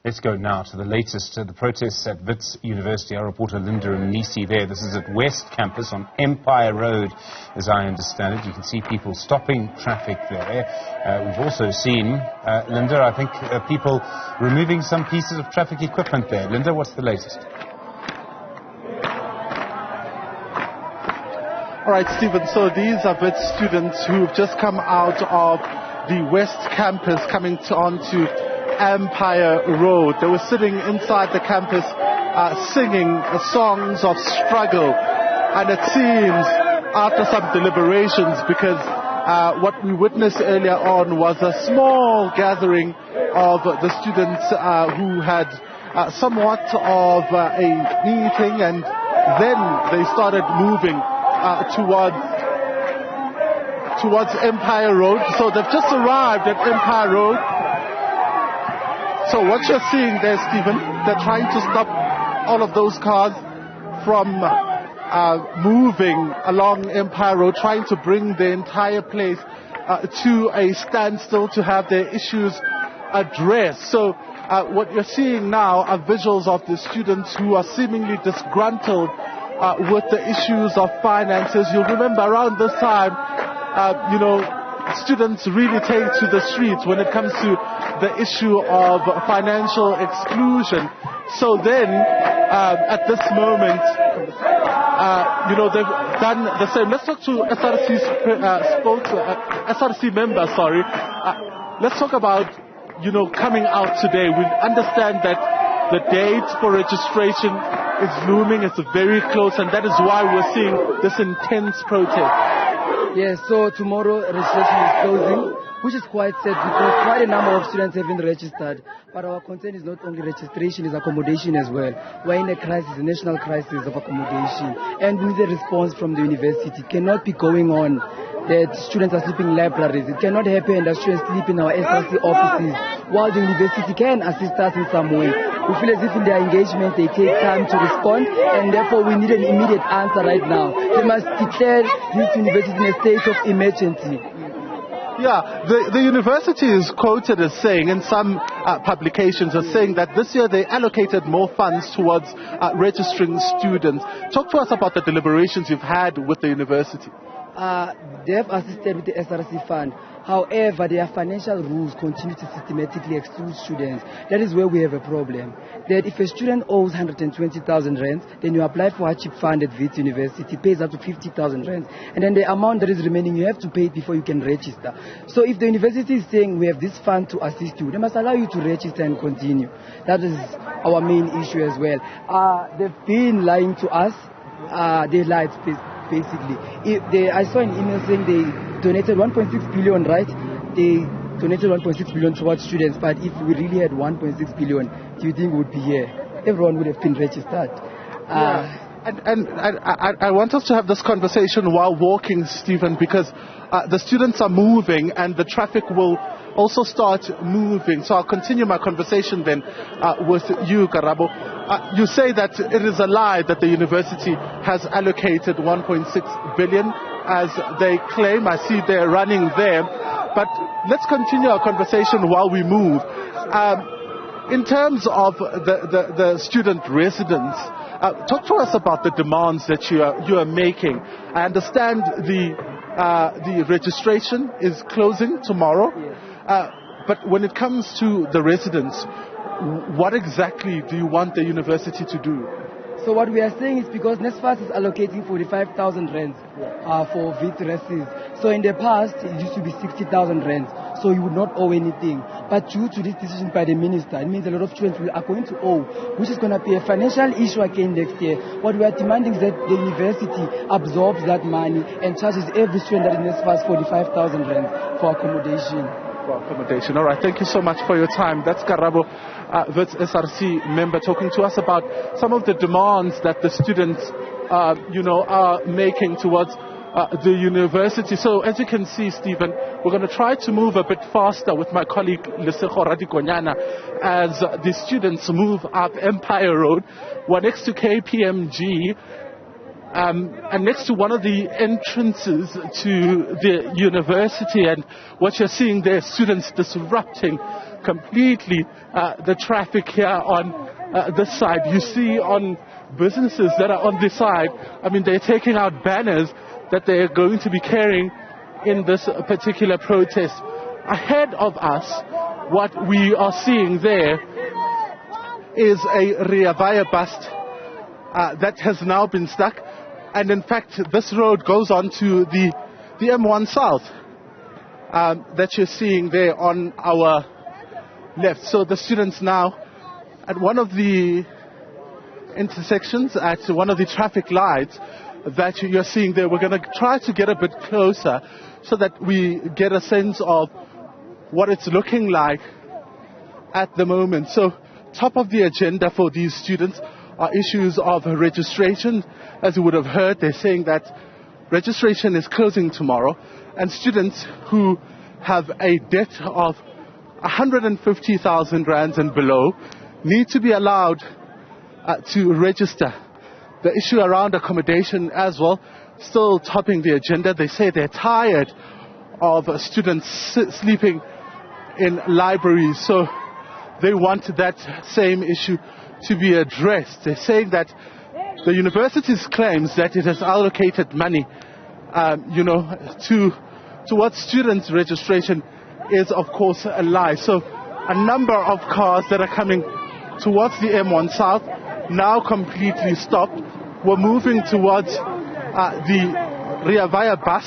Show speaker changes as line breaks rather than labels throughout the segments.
Let's go now to the latest, the protests at Wits University. Our reporter Linda Mnisi there. This is at West Campus on Empire Road, as I understand it. You can see people stopping traffic there. We've also seen, Linda, I think people removing some pieces of traffic equipment there. Linda, what's the latest?
All right, Stephen, so these are Wits students who've just come out of the West Campus coming onto Empire Road. They were sitting inside the campus singing songs of struggle, and it seems after some deliberations, because what we witnessed earlier on was a small gathering of the students who had somewhat of a meeting, and then they started moving towards Empire Road. So they've just arrived at Empire Road. So what you're seeing there, Stephen, they're trying to stop all of those cars from moving along Empire Road, trying to bring the entire place to a standstill to have their issues addressed. So what you're seeing now are visuals of the students who are seemingly disgruntled with the issues of finances. You'll remember around this time, students really take to the streets when it comes to the issue of financial exclusion. So then, at this moment, they've done the same. Let's talk to SRC member, sorry. Let's talk about, coming out today. We understand that the date for registration is looming. It's very close, and that is why we're seeing this intense protest.
Yes, so tomorrow registration is closing, which is quite sad because quite a number of students have been registered. But our concern is not only registration, it's accommodation as well. We're in a crisis, a national crisis of accommodation. And we need a response from the university. It cannot be going on that students are sleeping in libraries. It cannot happen that students sleep in our SRC offices while the university can assist us in some way. We feel as if in their engagement they take time to respond, and therefore we need an immediate answer right now. They must declare this university in a state of emergency.
Yeah, the university is quoted as saying, in some publications, as saying that this year they allocated more funds towards registering students. Talk to us about the deliberations you've had with the university.
They have assisted with the SRC fund. However, their financial rules continue to systematically exclude students. That is where we have a problem. That if a student owes 120,000 rands, then you apply for hardship fund at Wits University, pays up to 50,000 rands. And then the amount that is remaining, you have to pay it before you can register. So if the university is saying we have this fund to assist you, they must allow you to register and continue. That is our main issue as well. They've been lying to us. They lied basically. I saw an email saying they donated 1.6 billion, right? They donated 1.6 billion towards students, but if we really had 1.6 billion, do you think we would be here? Everyone would have been registered.
And I want us to have this conversation while walking, Stephen, because the students are moving and the traffic will also start moving. So I'll continue my conversation then with you, Karabo. You say that it is a lie that the university has allocated 1.6 billion as they claim. I see they're running there. But let's continue our conversation while we move. In terms of the student residents, talk to us about the demands that you are making. I understand the registration is closing tomorrow.
Yes.
But when it comes to the residents, what exactly do you want the university to do?
So what we are saying is because NSFAS is allocating 45,000 rands for Wits residents. So in the past, it used to be 60,000 rands. So you would not owe anything. But due to this decision by the minister, it means a lot of students are going to owe, which is going to be a financial issue again next year. What we are demanding is that the university absorbs that money and charges every student that in NSFAS 45,000 rands for accommodation.
All right, thank you so much for your time. That's Karabo, Wits SRC member, talking to us about some of the demands that the students, are making towards the university. So as you can see, Stephen, we're going to try to move a bit faster with my colleague Lesego Radikonyana as the students move up Empire Road. We're next to KPMG. and next to one of the entrances to the university, and what you're seeing there, students disrupting completely the traffic here on this side. You see on businesses that are on this side, I mean, they're taking out banners that they're going to be carrying in this particular protest. Ahead of us, what we are seeing there is a Rea Vaya bus that has now been stuck. And in fact, this road goes on to the M1 South that you're seeing there on our left. So the students now at one of the intersections, at one of the traffic lights that you're seeing there, we're going to try to get a bit closer so that we get a sense of what it's looking like at the moment. So top of the agenda for these students are issues of registration. As you would have heard, they're saying that registration is closing tomorrow, and students who have a debt of 150,000 rands and below need to be allowed to register. The issue around accommodation as well, still topping the agenda. They say they're tired of students sleeping in libraries, so they want that same issue to be addressed. They're saying that the university's claims that it has allocated money, towards students' registration is, of course, a lie. So a number of cars that are coming towards the M1 South now completely stopped. We're moving towards the Rea Vaya bus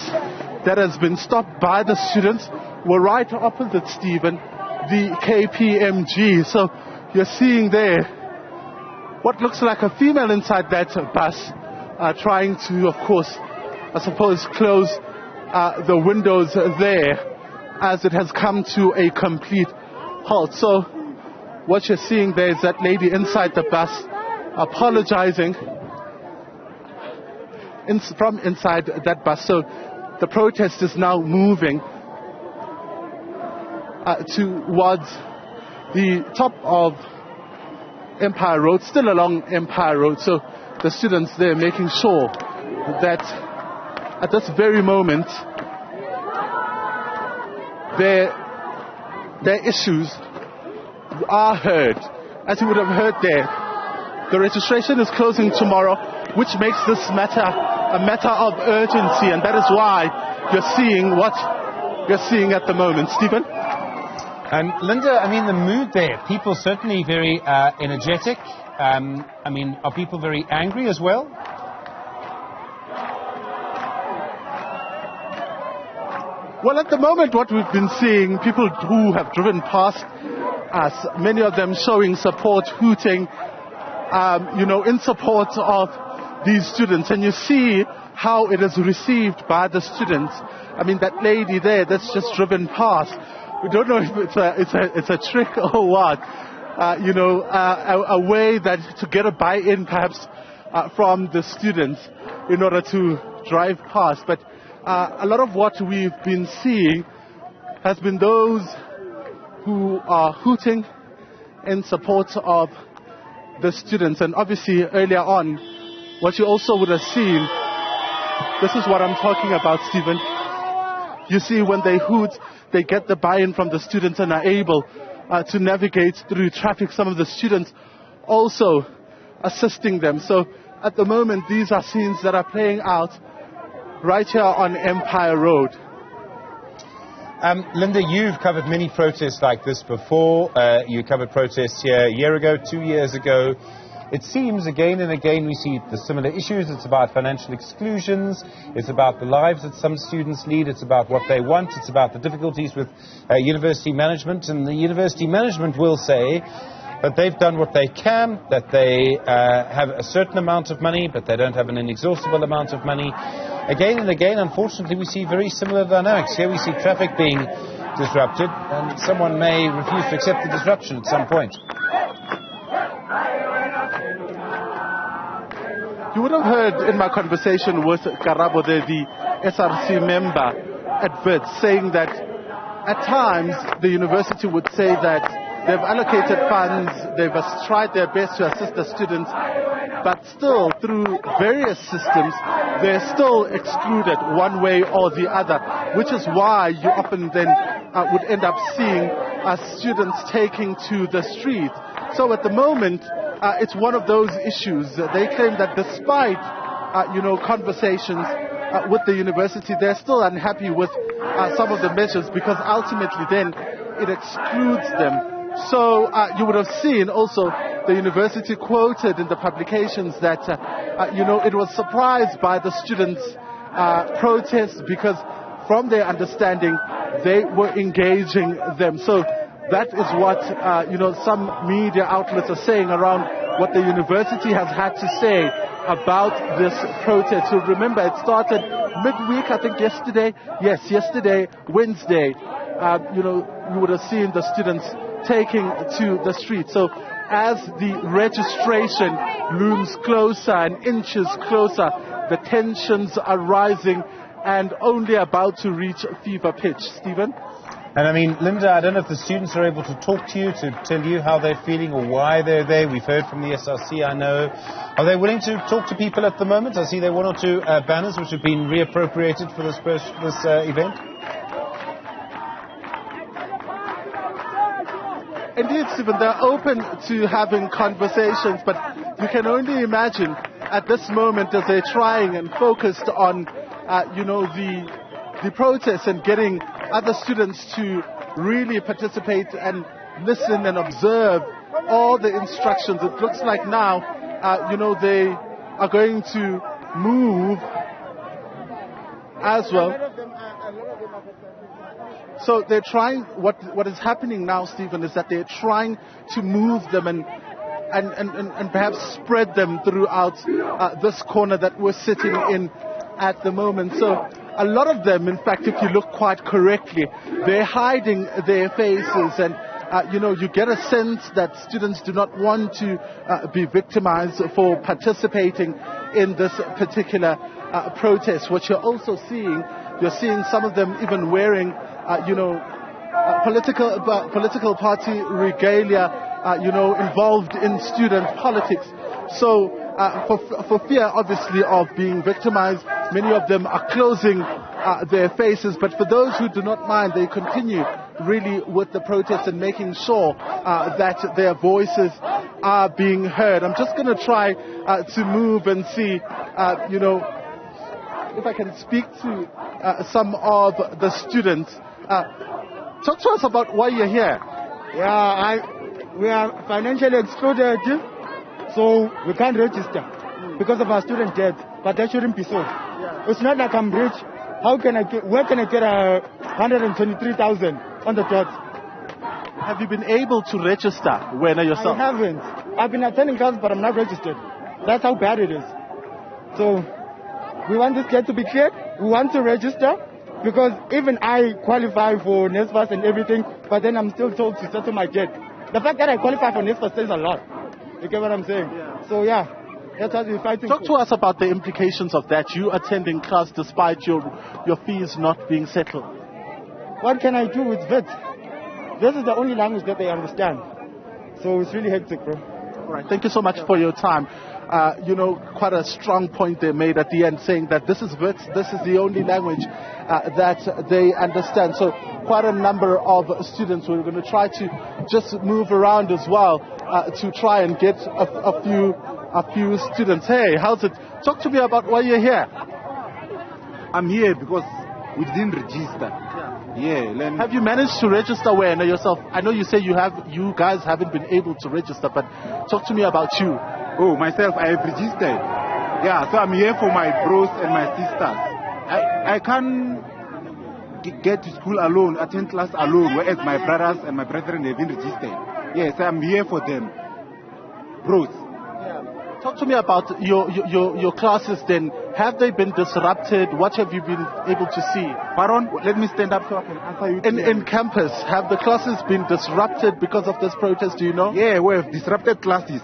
that has been stopped by the students. We're right opposite, Stephen, the KPMG. So you're seeing there what looks like a female inside that bus trying to, of course, I suppose, close the windows there as it has come to a complete halt. So what you're seeing there is that lady inside the bus apologizing from inside that bus. So the protest is now moving towards the top of Empire Road, still along Empire Road. So the students there making sure that at this very moment their issues are heard. As you would have heard there, the registration is closing tomorrow, which makes this matter a matter of urgency, and that is why you're seeing what you're seeing at the moment. Stephen?
And Linda, I mean, the mood there, people certainly very energetic. I mean, are people very angry as well?
Well, at the moment, what we've been seeing, people who have driven past us, many of them showing support, hooting, in support of these students. And you see how it is received by the students. I mean, that lady there that's just driven past, we don't know if it's a trick or what, a way that to get a buy-in perhaps from the students in order to drive past. But a lot of what we've been seeing has been those who are hooting in support of the students. And obviously earlier on, what you also would have seen, this is what I'm talking about, Stephen. You see when they hoot, they get the buy-in from the students and are able to navigate through traffic. Some of the students also assisting them. So at the moment, these are scenes that are playing out right here on Empire Road.
Linda, you've covered many protests like this before. You covered protests here a year ago, 2 years ago. It seems again and again we see the similar issues. It's about financial exclusions. It's about the lives that some students lead. It's about what they want. It's about the difficulties with university management. And the university management will say that they've done what they can, that they have a certain amount of money, but they don't have an inexhaustible amount of money. Again and again, unfortunately, we see very similar dynamics. Here we see traffic being disrupted, and someone may refuse to accept the disruption at some point.
You would have heard in my conversation with Karabo, the SRC member at Wits, saying that at times the university would say that they've allocated funds, they've tried their best to assist the students, but still, through various systems, they're still excluded one way or the other, which is why you often then would end up seeing students taking to the street. So at the moment, it's one of those issues. They claim that despite, conversations with the university, they're still unhappy with some of the measures, because ultimately then it excludes them. So you would have seen also the university quoted in the publications that, it was surprised by the students' protests, because from their understanding, they were engaging them. So that is what, some media outlets are saying around what the university has had to say about this protest. So remember, it started midweek, I think yesterday. Yes, yesterday, Wednesday. You would have seen the students taking to the street. So as the registration looms closer and inches closer, the tensions are rising and only about to reach fever pitch. Stephen?
And I mean, Linda, I don't know if the students are able to talk to you, to tell you how they're feeling or why they're there. We've heard from the SRC, I know. Are they willing to talk to people at the moment? I see there are one or two banners which have been reappropriated for this event.
Indeed, Stephen, they're open to having conversations, but you can only imagine at this moment as they're trying and focused on, the protests and getting other students to really participate and listen and observe all the instructions. It looks like now, they are going to move as well. So they're trying, what is happening now, Stephen, is that they're trying to move them and perhaps spread them throughout this corner that we're sitting in at the moment. So a lot of them, in fact, if you look quite correctly, they're hiding their faces, and you get a sense that students do not want to be victimized for participating in this particular protest. What you're also seeing, you're seeing some of them even wearing political party regalia, involved in student politics. So for fear, obviously, of being victimized, many of them are closing their faces. But for those who do not mind, they continue really with the protests and making sure that their voices are being heard. I'm just going to try to move and see, if I can speak to some of the students. Talk to us about why you're here.
We are financially excluded, so we can't register because of our student debt. But that shouldn't be so. Yeah. It's not like I'm rich. Where can I get 123,000 on the dot?
Have you been able to register when yourself?
I haven't. I've been attending classes, but I'm not registered. That's how bad it is. So we want this debt to be cleared. We want to register, because even I qualify for NSFAS and everything, but then I'm still told to settle my debt. The fact that I qualify for NSFAS says a lot. You get what I'm saying? Yeah. So that's what we're fighting
for. Talk to us about the implications of that. You attending class despite your fees not being settled.
What can I do with Wits? This is the only language that they understand. So it's really hectic, bro.
All right. Thank you so much for your time. Quite a strong point they made at the end, saying that this is Wits, this is the only language that they understand. So quite a number of students, we're going to try to just move around as well to try and get a few students. Hey, how's it? Talk to me about why you're here.
I'm here because we didn't register. Yeah.
Have you managed to register when yourself? I know you say you guys haven't been able to register, but talk to me about you.
Oh, myself, I have registered. Yeah, so I'm here for my bros and my sisters. I can't get to school alone, attend class alone, whereas my brothers and my brethren have been registered. Yes, I'm here for them. Bros.
Yeah. Talk to me about your classes then. Have they been disrupted? What have you been able to see?
Pardon? Let me stand up so I can answer you.
In campus, have the classes been disrupted because of this protest, do you know?
Yeah, we have disrupted classes.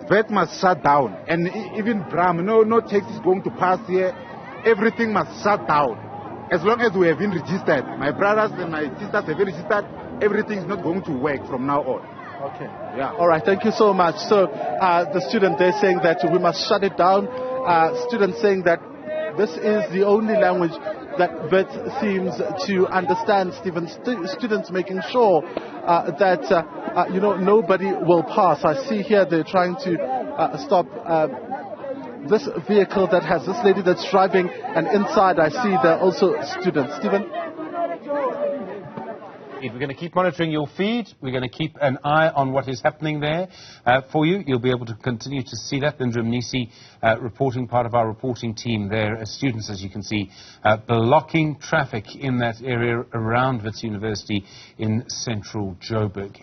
Vet must shut down. And even Bram, no taxi is going to pass here. Everything must shut down. As long as we have been registered, my brothers and my sisters have been registered, everything is not going to work from now on.
Okay.
Yeah.
All right, thank you so much. So the student, they're saying that we must shut it down. Students saying that this is the only language that Wits seems to understand, Stephen. Students making sure that, nobody will pass. I see here they're trying to stop this vehicle that has this lady that's driving, and inside I see there are also students. Stephen?
We're going to keep monitoring your feed. We're going to keep an eye on what is happening there for you. You'll be able to continue to see that. Linda Mnisi reporting, part of our reporting team there. Students, as you can see, blocking traffic in that area around Wits University in central Joburg.